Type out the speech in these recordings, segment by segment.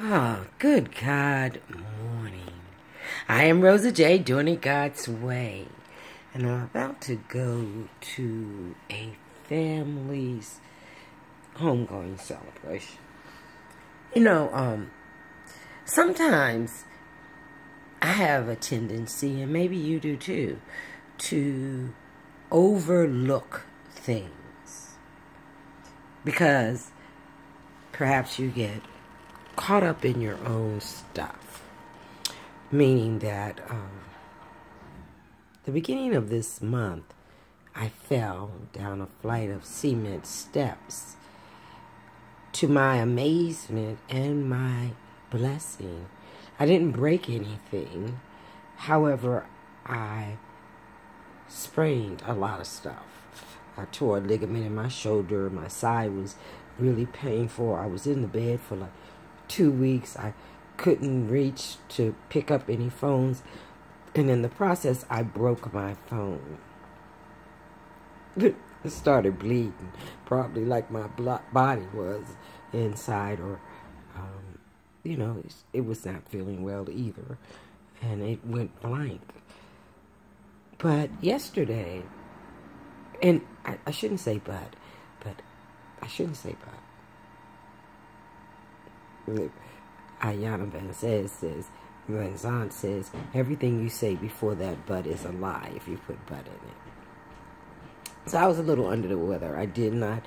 Oh, good God morning. I am Rosa J, doing it God's way. And I'm about to go to a family's homegoing celebration. Sometimes I have a tendency, and maybe you do too, to overlook things. Because perhaps you get caught up in your own stuff. Meaning that the beginning of this month, I fell down a flight of cement steps. To my amazement and my blessing, I didn't break anything. However, I sprained a lot of stuff. I tore a ligament in my shoulder. My side was really painful. I was in the bed for like 2 weeks. I couldn't reach to pick up any phones. And in the process, I broke my phone. It started bleeding, probably like my body was inside, or, it was not feeling well either. And it went blank. But yesterday, and I shouldn't say but I shouldn't say but. Ayana Van Zandt says, everything you say before that but is a lie if you put but in it. So I was a little under the weather. I did not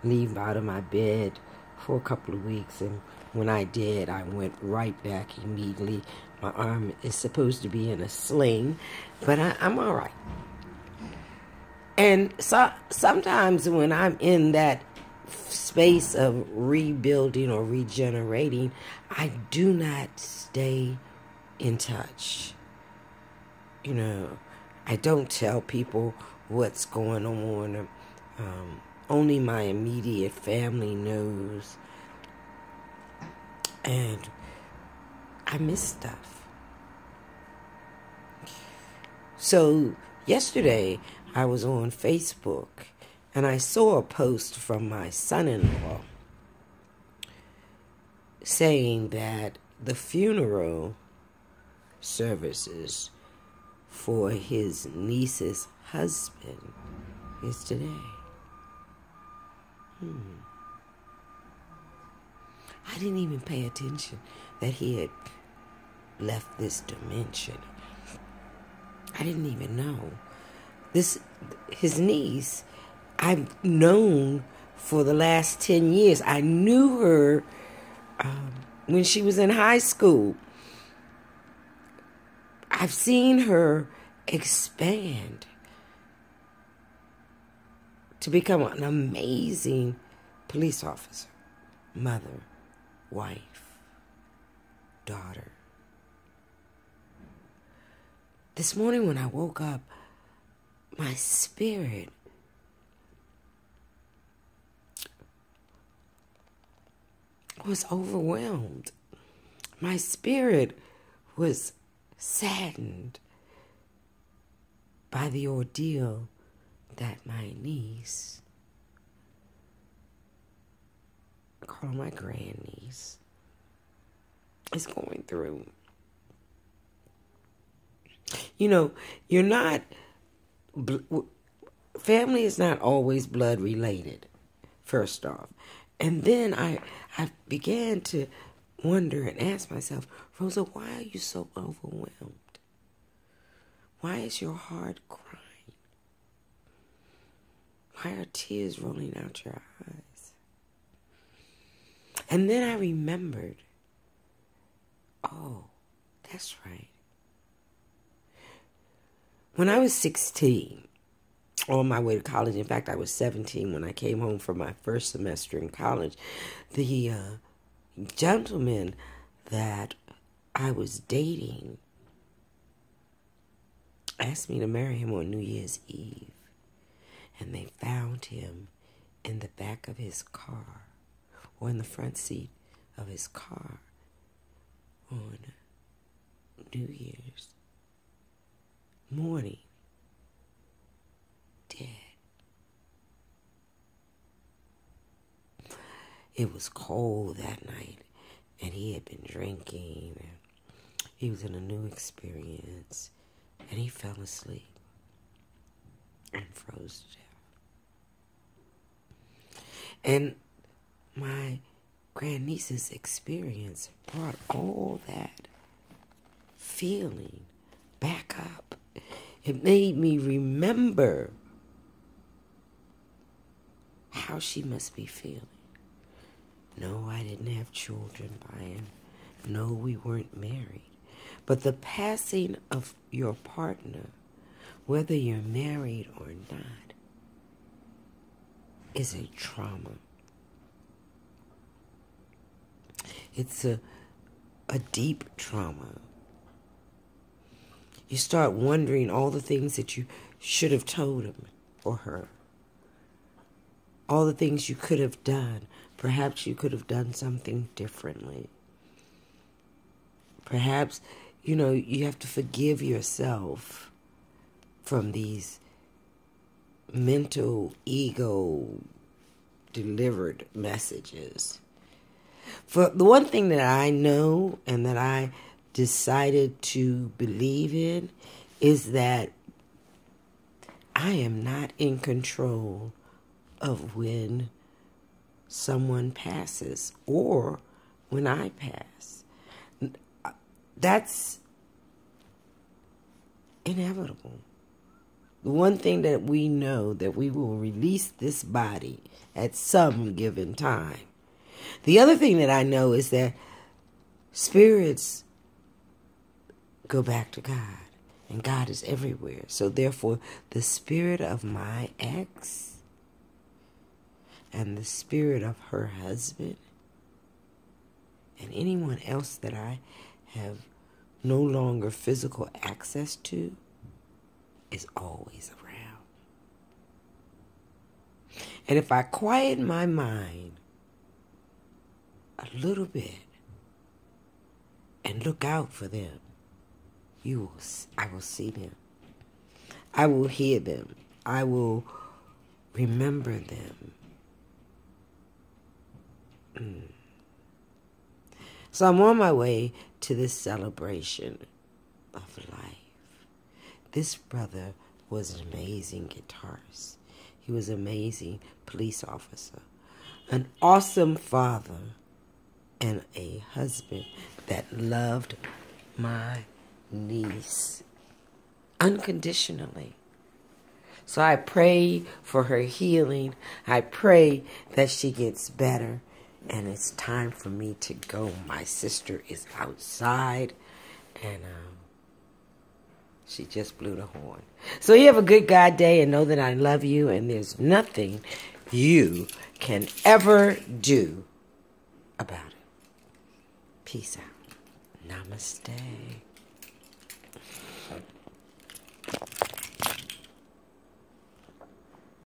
leave out of my bed for a couple of weeks, and when I did, I went right back immediately. My arm is supposed to be in a sling, but I'm all right. And so sometimes when I'm in that space of rebuilding or regenerating, I do not stay in touch. I don't tell people what's going on. Only my immediate family knows. And I miss stuff. So yesterday I was on Facebook and I saw a post from my son-in-law saying that the funeral services for his niece's husband is today. I didn't even pay attention that he had left this dimension. I didn't even know. His niece, I've known for the last 10 years. I knew her when she was in high school. I've seen her expand to become an amazing police officer, mother, wife, daughter. This morning when I woke up, my spirit was overwhelmed. My spirit was saddened by the ordeal that my niece, I call her my grandniece, is going through. You're not, family is not always blood related, first off. And then I began to wonder and ask myself, Rosa, why are you so overwhelmed? Why is your heart crying? Why are tears rolling out your eyes? And then I remembered, oh, that's right. When I was 16, on my way to college, in fact, I was 17 when I came home from my first semester in college, the gentleman that I was dating asked me to marry him on New Year's Eve. And they found him in the back of his car, or in the front seat of his car, on New Year's morning, dead. It was cold that night, and he had been drinking. And he was in a new experience, and he fell asleep and froze to death. And my grandniece's experience brought all that feeling back up. It made me remember how she must be feeling. No, I didn't have children by him. No, we weren't married. But the passing of your partner, whether you're married or not, is a trauma. It's a deep trauma. You start wondering all the things that you should have told him or her. All the things you could have done. Perhaps you could have done something differently. Perhaps, you have to forgive yourself from these mental ego delivered messages. For the one thing that I know and that I decided to believe in is that I am not in control of when someone passes or when I pass. That's inevitable. The one thing that we know, that we will release this body at some given time. The other thing that I know is that spirits go back to God, and God is everywhere. So therefore, the spirit of my ex and the spirit of her husband and anyone else that I have no longer physical access to is always around. And if I quiet my mind a little bit and look out for them, I will see them. I will hear them. I will remember them. So I'm on my way to this celebration of life. This brother was an amazing guitarist. He was an amazing police officer, an awesome father, and a husband that loved my niece unconditionally. So I pray for her healing. I pray that she gets better. And it's time for me to go. My sister is outside, and she just blew the horn. So you have a good God day, and know that I love you, and there's nothing you can ever do about it. Peace out. Namaste.